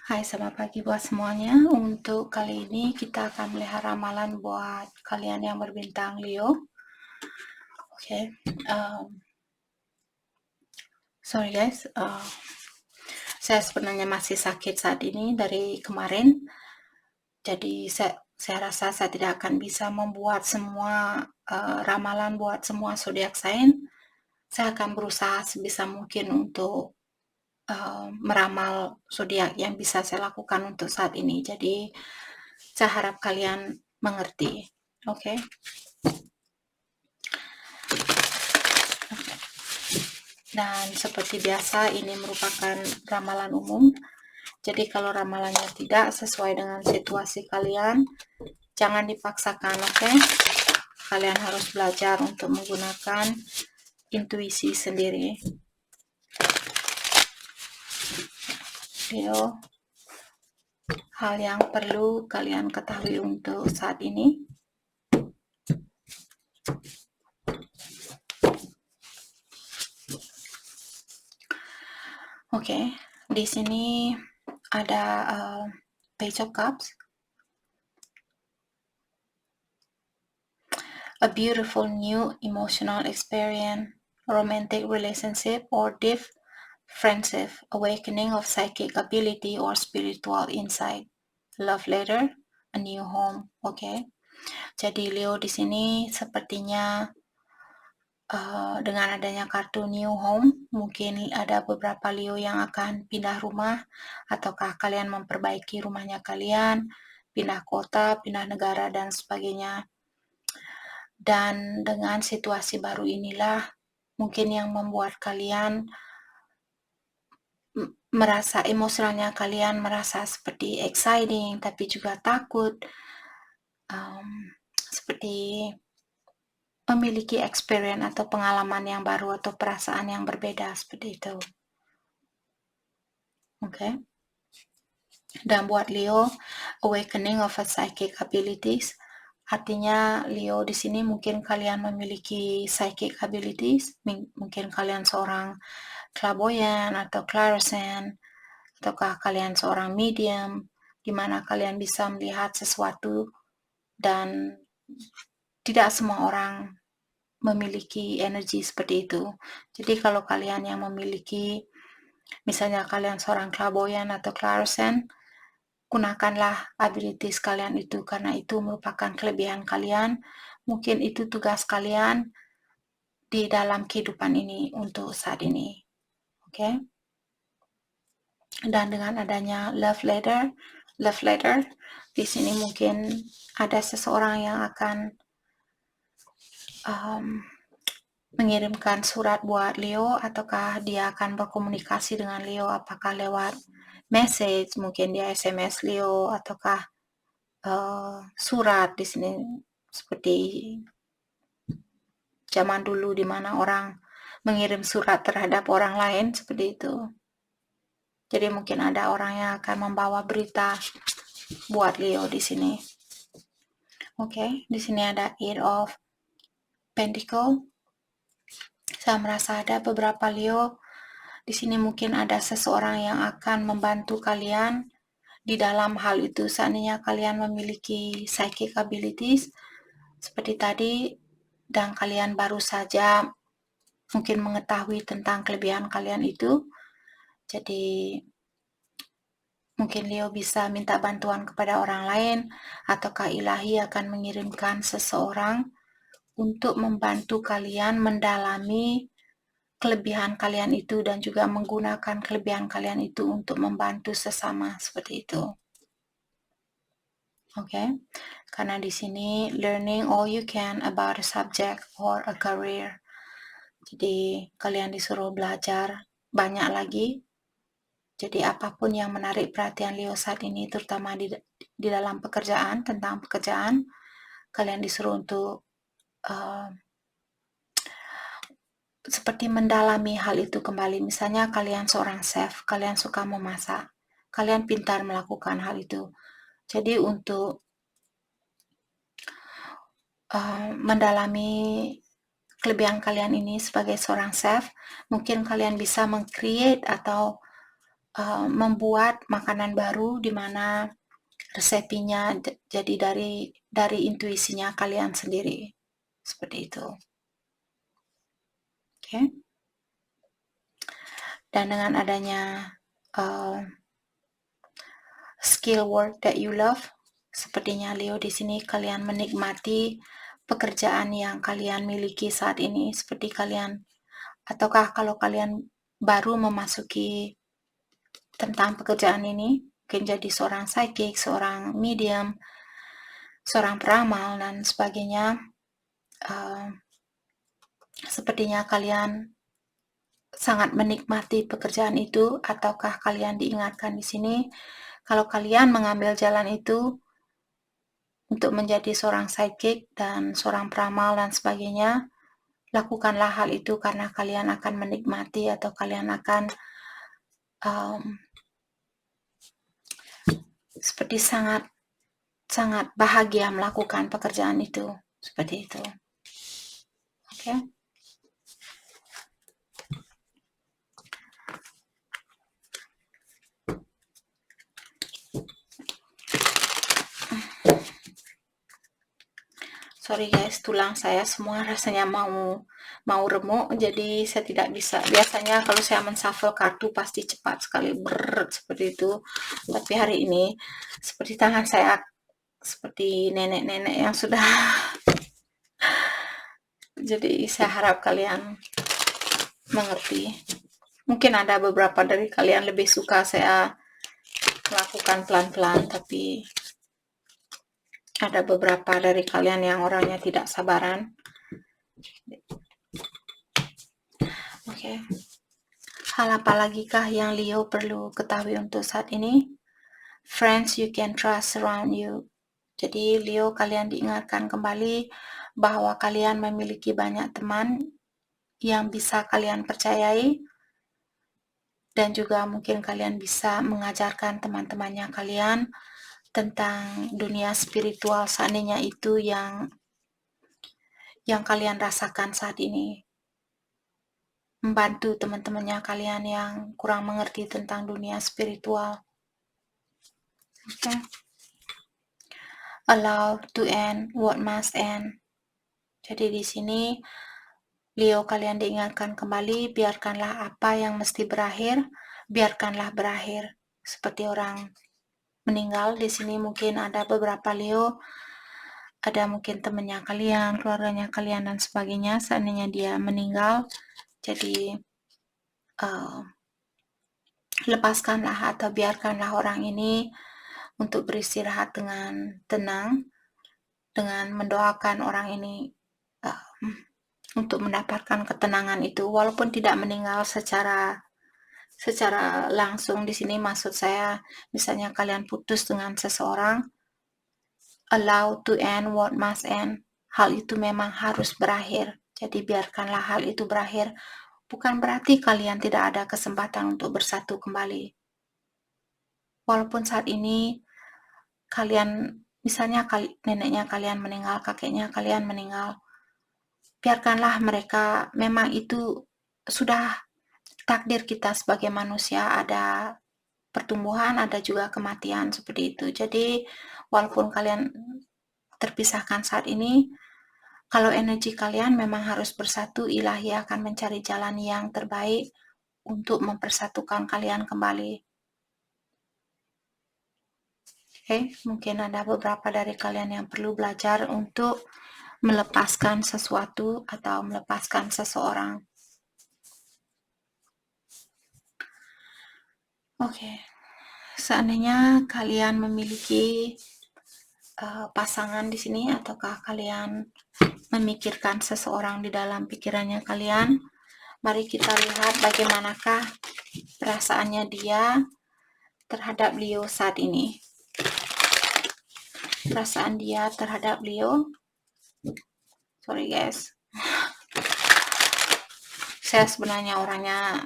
Hai, selamat pagi buat semuanya. Untuk kali ini kita akan melihat ramalan buat kalian yang berbintang Leo. Oke, sorry guys, saya sebenarnya masih sakit saat ini dari kemarin. Jadi saya rasa saya tidak akan bisa membuat semua ramalan buat semua zodiak sign. Saya akan berusaha sebisa mungkin untuk meramal zodiak yang bisa saya lakukan untuk saat ini. Jadi saya harap kalian mengerti. Oke. Dan seperti biasa ini merupakan ramalan umum. Jadi kalau ramalannya tidak sesuai dengan situasi kalian, jangan dipaksakan, oke? Kalian harus belajar untuk menggunakan intuisi sendiri. Leo, hal yang perlu kalian ketahui untuk saat ini. Oke, di sini ada Page of Cups. A beautiful new emotional experience, romantic relationship, or deep friendship, awakening of psychic ability or spiritual insight, love letter, a new home. Oke. Jadi Leo di sini sepertinya dengan adanya kartu new home, mungkin ada beberapa Leo yang akan pindah rumah, ataukah kalian memperbaiki rumahnya kalian, pindah kota, pindah negara, dan sebagainya. Dan dengan situasi baru inilah mungkin yang membuat kalian merasa emosionalnya kalian merasa seperti exciting, tapi juga takut, seperti memiliki experience atau pengalaman yang baru atau perasaan yang berbeda seperti itu. Oke. Dan buat Leo, awakening of a psychic abilities, artinya Leo di sini mungkin kalian memiliki psychic abilities, mungkin kalian seorang clairvoyant atau clairsent, ataukah kalian seorang medium, di mana kalian bisa melihat sesuatu dan tidak semua orang memiliki energi seperti itu. Jadi kalau kalian yang memiliki, misalnya kalian seorang clairvoyant atau clairsent, gunakanlah abilities kalian itu karena itu merupakan kelebihan kalian. Mungkin itu tugas kalian di dalam kehidupan ini untuk saat ini. Oke? Dan dengan adanya love letter di sini mungkin ada seseorang yang akan mengirimkan surat buat Leo, ataukah dia akan berkomunikasi dengan Leo, apakah lewat message, mungkin dia SMS Leo, ataukah surat di sini seperti zaman dulu di mana orang mengirim surat terhadap orang lain seperti itu. Jadi mungkin ada orang yang akan membawa berita buat Leo di sini. Oke, di sini ada Eight of Pentacle. Saya merasa ada beberapa Leo di sini, mungkin ada seseorang yang akan membantu kalian di dalam hal itu. Seandainya kalian memiliki psychic abilities seperti tadi dan kalian baru saja mungkin mengetahui tentang kelebihan kalian itu, jadi mungkin Leo bisa minta bantuan kepada orang lain, ataukah ilahi akan mengirimkan seseorang untuk membantu kalian mendalami kelebihan kalian itu dan juga menggunakan kelebihan kalian itu untuk membantu sesama seperti itu. Oke, karena di sini learning all you can about a subject or a career. Jadi kalian disuruh belajar banyak lagi. Jadi apapun yang menarik perhatian Leo saat ini, terutama di dalam pekerjaan, tentang pekerjaan, kalian disuruh untuk seperti mendalami hal itu kembali. Misalnya kalian seorang chef, kalian suka memasak, kalian pintar melakukan hal itu. Jadi untuk mendalami kelebihan kalian ini sebagai seorang chef, mungkin kalian bisa meng-create atau membuat makanan baru di mana resepinya jadi dari intuisinya kalian sendiri. Seperti itu. Oke. Dan dengan adanya skill work that you love, sepertinya Leo di sini kalian menikmati pekerjaan yang kalian miliki saat ini, seperti kalian, ataukah kalau kalian baru memasuki tentang pekerjaan ini, mungkin jadi seorang psychic, seorang medium, seorang peramal, dan sebagainya. Sepertinya kalian sangat menikmati pekerjaan itu, ataukah kalian diingatkan di sini kalau kalian mengambil jalan itu untuk menjadi seorang psychic dan seorang peramal dan sebagainya, lakukanlah hal itu karena kalian akan menikmati atau kalian akan seperti sangat bahagia melakukan pekerjaan itu, seperti itu. Oke. Sorry guys, tulang saya semua rasanya mau remuk, jadi saya tidak bisa. Biasanya kalau saya menshuffle kartu pasti cepat sekali seperti itu. Tapi hari ini seperti tangan saya seperti nenek-nenek yang sudah. Jadi saya harap kalian mengerti. Mungkin ada beberapa dari kalian lebih suka saya lakukan pelan-pelan, tapi ada beberapa dari kalian yang orangnya tidak sabaran. Oke. Hal apa lagi kah yang Leo perlu ketahui untuk saat ini? Friends you can trust around you. Jadi Leo, kalian diingatkan kembali bahwa kalian memiliki banyak teman yang bisa kalian percayai, dan juga mungkin kalian bisa mengajarkan teman-temannya kalian tentang dunia spiritual seandainya itu yang kalian rasakan saat ini. Membantu teman-temannya kalian yang kurang mengerti tentang dunia spiritual. Okay. Allow to end what must end. Jadi di sini Leo, kalian diingatkan kembali, biarkanlah apa yang mesti berakhir, biarkanlah berakhir. Seperti orang meninggal, di sini mungkin ada beberapa Leo, ada mungkin temannya kalian, keluarganya kalian, dan sebagainya. Seandainya dia meninggal, jadi lepaskanlah atau biarkanlah orang ini untuk beristirahat dengan tenang, dengan mendoakan orang ini untuk mendapatkan ketenangan itu, walaupun tidak meninggal secara langsung. Di sini maksud saya, misalnya kalian putus dengan seseorang, allow to end what must end. Hal itu memang harus berakhir. Jadi biarkanlah hal itu berakhir. Bukan berarti kalian tidak ada kesempatan untuk bersatu kembali. Walaupun saat ini kalian, misalnya neneknya kalian meninggal, kakeknya kalian meninggal, biarkanlah mereka, memang itu sudah takdir kita sebagai manusia, ada pertumbuhan, ada juga kematian, seperti itu. Jadi walaupun kalian terpisahkan saat ini, kalau energi kalian memang harus bersatu, ilahi akan mencari jalan yang terbaik untuk mempersatukan kalian kembali. Oke, mungkin ada beberapa dari kalian yang perlu belajar untuk melepaskan sesuatu atau melepaskan seseorang. Oke. Seandainya kalian memiliki pasangan di sini, ataukah kalian memikirkan seseorang di dalam pikirannya kalian, mari kita lihat bagaimanakah perasaannya dia terhadap Leo saat ini. Perasaan dia terhadap Leo. Sorry guys. Saya sebenarnya orangnya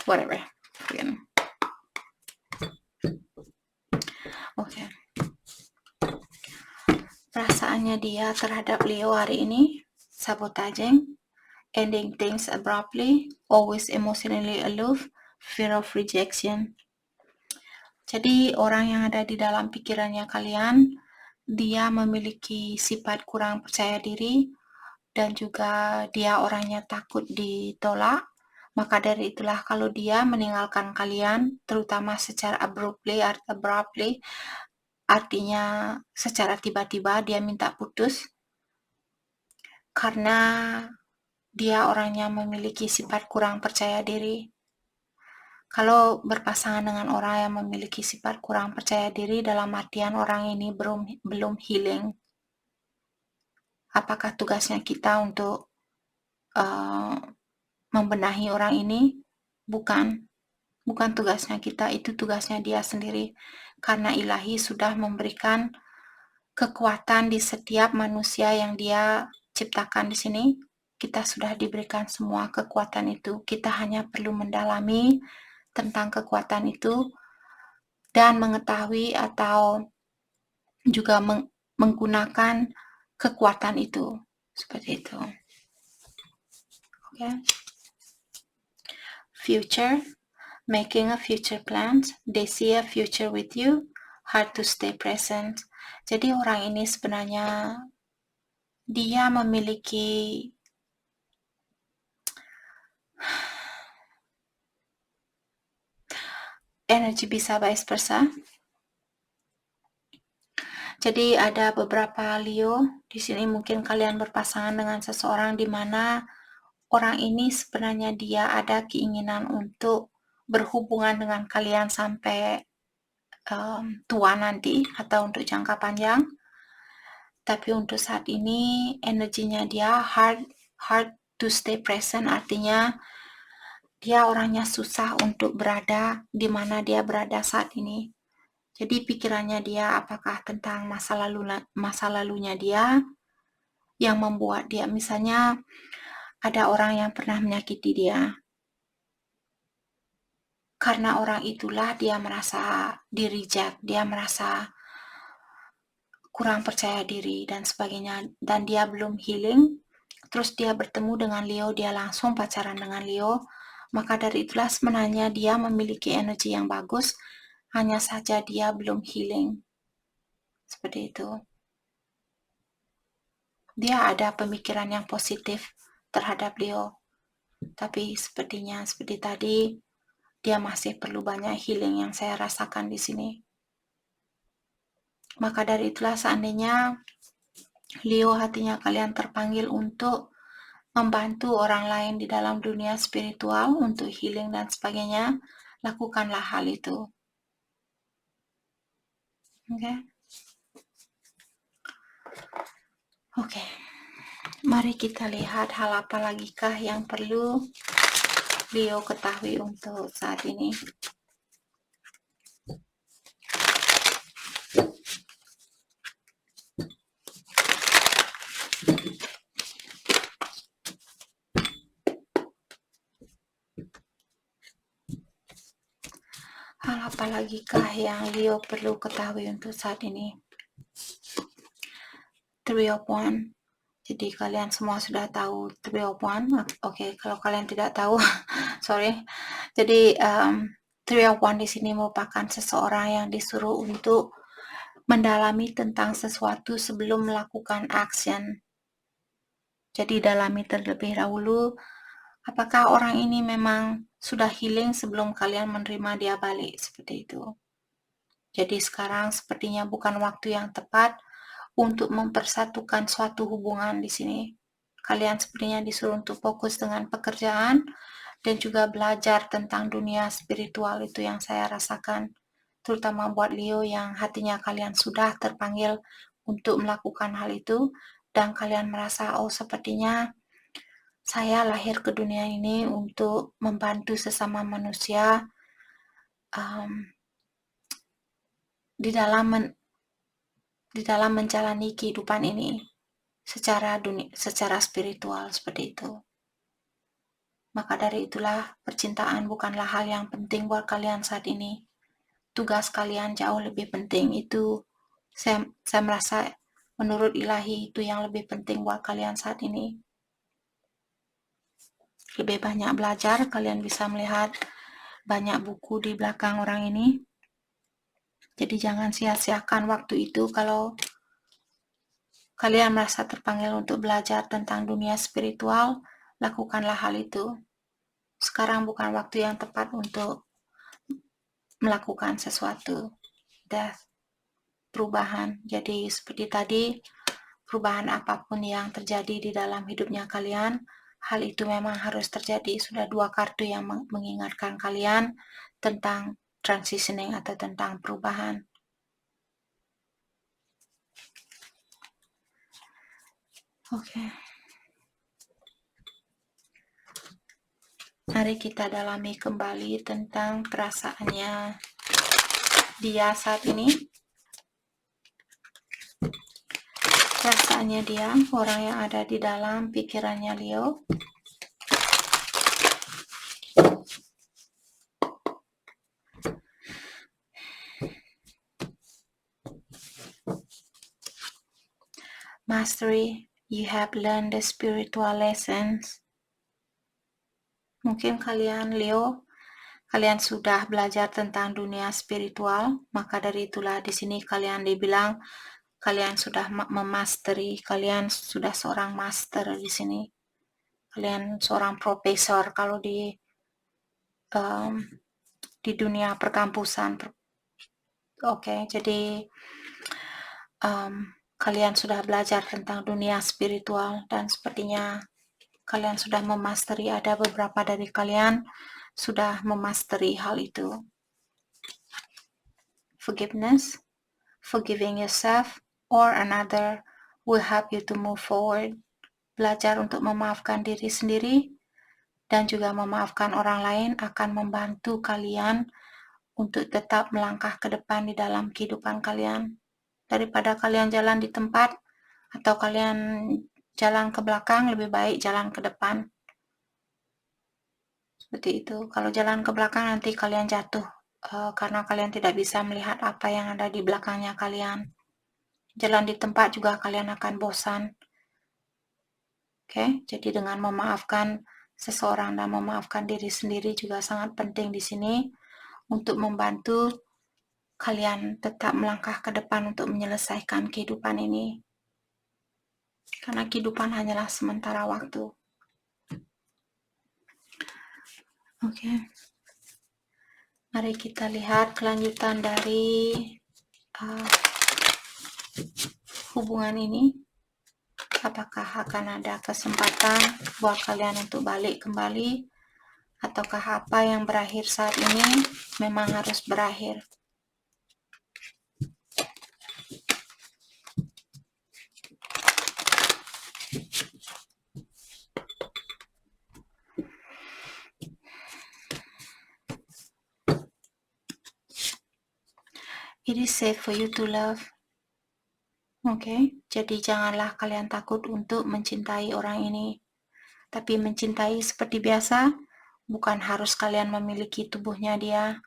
whatever. Oke. Perasaannya dia terhadap Leo hari ini, sabotaging, ending things abruptly, always emotionally aloof, fear of rejection. Jadi orang yang ada di dalam pikirannya kalian, dia memiliki sifat kurang percaya diri dan juga dia orangnya takut ditolak. Maka dari itulah kalau dia meninggalkan kalian, terutama secara abruptly, artinya secara tiba-tiba dia minta putus, karena dia orangnya memiliki sifat kurang percaya diri. Kalau berpasangan dengan orang yang memiliki sifat kurang percaya diri, dalam artian orang ini belum healing. Apakah tugasnya kita untuk membenahi orang ini? Bukan tugasnya kita, itu tugasnya dia sendiri. Karena Ilahi sudah memberikan kekuatan di setiap manusia yang dia ciptakan di sini. Kita sudah diberikan semua kekuatan itu. Kita hanya perlu mendalami tentang kekuatan itu dan mengetahui atau juga menggunakan kekuatan itu. Seperti itu. Okay. Future. Making a future plans. They see a future with you. Hard to stay present. Jadi orang ini sebenarnya dia memiliki energi bisa vice versa. Jadi ada beberapa Leo di sini, mungkin kalian berpasangan dengan seseorang di mana orang ini sebenarnya dia ada keinginan untuk berhubungan dengan kalian sampai tua nanti atau untuk jangka panjang. Tapi untuk saat ini energinya dia hard to stay present, artinya dia orangnya susah untuk berada di mana dia berada saat ini. Jadi pikirannya dia apakah tentang masa lalunya dia yang membuat dia, misalnya ada orang yang pernah menyakiti dia. Karena orang itulah dia merasa di-reject, dia merasa kurang percaya diri dan sebagainya, dan dia belum healing. Terus dia bertemu dengan Leo, dia langsung pacaran dengan Leo. Maka dari itulah sebenarnya dia memiliki energi yang bagus, hanya saja dia belum healing. Seperti itu. Dia ada pemikiran yang positif terhadap Leo. Tapi sepertinya seperti tadi, dia masih perlu banyak healing yang saya rasakan di sini. Maka dari itulah seandainya Leo hatinya kalian terpanggil untuk membantu orang lain di dalam dunia spiritual untuk healing dan sebagainya, lakukanlah hal itu. Oke. Mari kita lihat hal apa lagikah yang perlu Leo ketahui untuk saat ini. Hal apa lagikah yang Leo perlu ketahui untuk saat ini? Three of Wands. Jadi kalian semua sudah tahu Three of Wands. Oke, kalau kalian tidak tahu, sorry. Jadi Three of Wands di sini merupakan seseorang yang disuruh untuk mendalami tentang sesuatu sebelum melakukan action. Jadi dalami terlebih dahulu, apakah orang ini memang sudah healing sebelum kalian menerima dia balik, seperti itu. Jadi sekarang sepertinya bukan waktu yang tepat untuk mempersatukan suatu hubungan di sini. Kalian sepertinya disuruh untuk fokus dengan pekerjaan dan juga belajar tentang dunia spiritual, itu yang saya rasakan. Terutama buat Leo yang hatinya kalian sudah terpanggil untuk melakukan hal itu, dan kalian merasa, oh sepertinya saya lahir ke dunia ini untuk membantu sesama manusia di dalam menjalani kehidupan ini secara spiritual, seperti itu. Maka dari itulah percintaan bukanlah hal yang penting buat kalian saat ini. Tugas kalian jauh lebih penting. Itu saya merasa menurut Ilahi itu yang lebih penting buat kalian saat ini. lebih banyak belajar. Kalian bisa melihat banyak buku di belakang orang ini. Jadi jangan sia-siakan waktu itu. Kalau kalian merasa terpanggil untuk belajar tentang dunia spiritual, lakukanlah hal itu. Sekarang bukan waktu yang tepat untuk melakukan sesuatu. Death, perubahan. Jadi seperti tadi, perubahan apapun yang terjadi di dalam hidupnya kalian, hal itu memang harus terjadi. Sudah 2 kartu yang mengingatkan kalian tentang transitioning atau tentang perubahan. Oke. Mari kita dalami kembali tentang perasaannya dia saat ini. Perasaannya dia, orang yang ada di dalam pikirannya Leo. Mastery, you have learned the spiritual lessons. Mungkin kalian Leo, kalian sudah belajar tentang dunia spiritual, maka dari itulah di sini kalian dibilang kalian sudah memasteri, kalian sudah seorang master di sini. Kalian seorang profesor kalau di dunia perkampusan. Oke, jadi kalian sudah belajar tentang dunia spiritual dan sepertinya kalian sudah memasteri. Ada beberapa dari kalian sudah memasteri hal itu. Forgiveness, forgiving yourself or another will help you to move forward. Belajar untuk memaafkan diri sendiri dan juga memaafkan orang lain akan membantu kalian untuk tetap melangkah ke depan di dalam kehidupan kalian. Daripada kalian jalan di tempat atau kalian jalan ke belakang, lebih baik jalan ke depan. Seperti itu. Kalau jalan ke belakang nanti kalian jatuh karena kalian tidak bisa melihat apa yang ada di belakangnya kalian. Jalan di tempat juga kalian akan bosan. Oke, jadi dengan memaafkan seseorang dan memaafkan diri sendiri juga sangat penting di sini untuk membantu kalian tetap melangkah ke depan untuk menyelesaikan kehidupan ini. Karena kehidupan hanyalah sementara waktu. Oke. Mari kita lihat kelanjutan dari hubungan ini. Apakah akan ada kesempatan buat kalian untuk balik kembali? Ataukah apa yang berakhir saat ini memang harus berakhir? It is safe for you to love. Oke, jadi janganlah kalian takut untuk mencintai orang ini. Tapi mencintai seperti biasa, bukan harus kalian memiliki tubuhnya dia.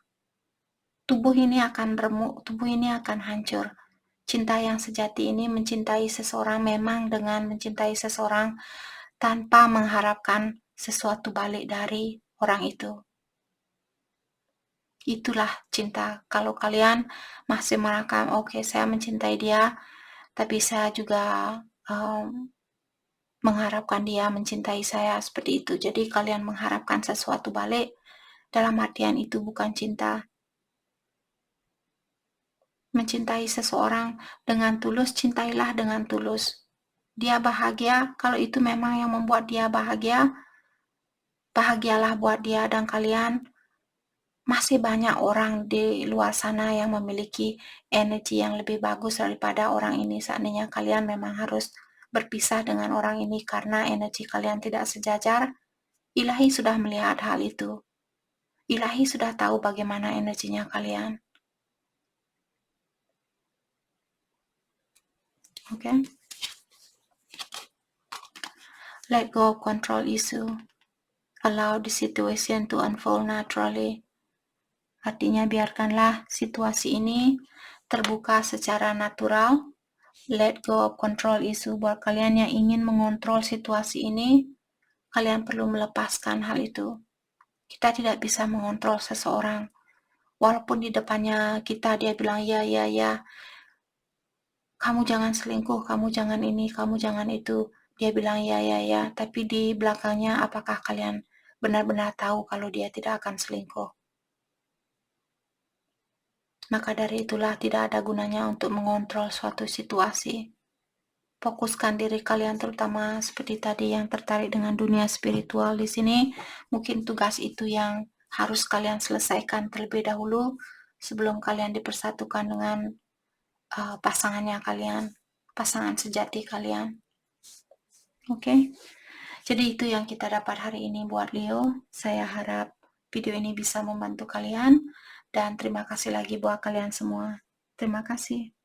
Tubuh ini akan remuk, tubuh ini akan hancur. Cinta yang sejati ini mencintai seseorang memang dengan mencintai seseorang tanpa mengharapkan sesuatu balik dari orang itu. Itulah cinta. Kalau kalian masih merakam, oke, saya mencintai dia, tapi saya juga mengharapkan dia mencintai saya seperti itu. Jadi kalian mengharapkan sesuatu balik, dalam artian itu bukan cinta. Mencintai seseorang dengan tulus, cintailah dengan tulus. Dia bahagia, kalau itu memang yang membuat dia bahagia, bahagialah buat dia. Dan kalian, masih banyak orang di luar sana yang memiliki energi yang lebih bagus daripada orang ini. Seandainya kalian memang harus berpisah dengan orang ini karena energi kalian tidak sejajar, Ilahi sudah melihat hal itu. Ilahi sudah tahu bagaimana energinya kalian. Oke? Let go of control issue. Allow the situation to unfold naturally. Artinya biarkanlah situasi ini terbuka secara natural. Let go of control issue. Buat kalian yang ingin mengontrol situasi ini, Kalian perlu melepaskan hal itu. Kita tidak bisa mengontrol seseorang. Walaupun di depannya kita dia bilang ya, kamu jangan selingkuh, kamu jangan ini, kamu jangan itu. Dia bilang ya, tapi di belakangnya apakah kalian benar-benar tahu kalau dia tidak akan selingkuh? Maka dari itulah tidak ada gunanya untuk mengontrol suatu situasi. Fokuskan diri kalian, terutama seperti tadi yang tertarik dengan dunia spiritual di sini. Mungkin tugas itu yang harus kalian selesaikan terlebih dahulu sebelum kalian dipersatukan dengan pasangannya kalian, pasangan sejati kalian. Oke, jadi itu yang kita dapat hari ini buat Leo. Saya harap video ini bisa membantu kalian dan terima kasih lagi buat kalian semua. Terima kasih.